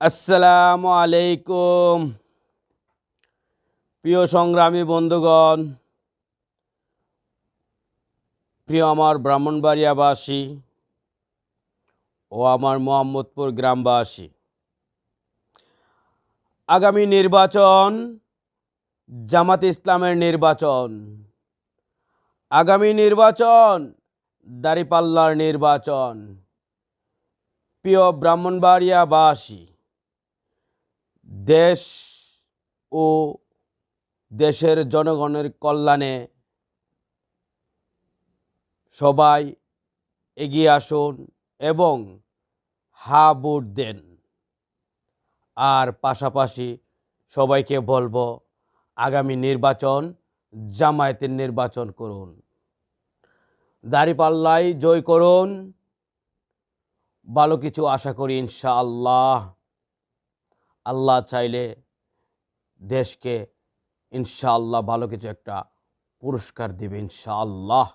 আসসালামু আলাইকুম। প্রিয় সংগ্রামী বন্ধুগণ, প্রিয় আমার ব্রাহ্মণবাড়িয়াবাসী ও আমার মোহাম্মদপুর গ্রামবাসী, আগামী নির্বাচন জামাত ইসলামের নির্বাচন। আগামী নির্বাচন দাঁড়িপাল্লার নির্বাচন। প্রিয় ব্রাহ্মণবাড়িয়াবাসী, দেশ ও দেশের জনগণের কল্যাণে সবাই এগিয়ে আসুন এবং হা ভোট দেন। আর পাশাপাশি সবাইকে বলবো, আগামী নির্বাচন জামায়াতের নির্বাচন করুন, দাঁড়িপাল্লায় জয় করুন। ভালো কিছু আশা করি ইনশাআল্লাহ। আল্লাহ চাইলে দেশকে ইনশাআল্লাহ ভালো কিছু একটা পুরস্কার দিবে ইনশাআল্লাহ।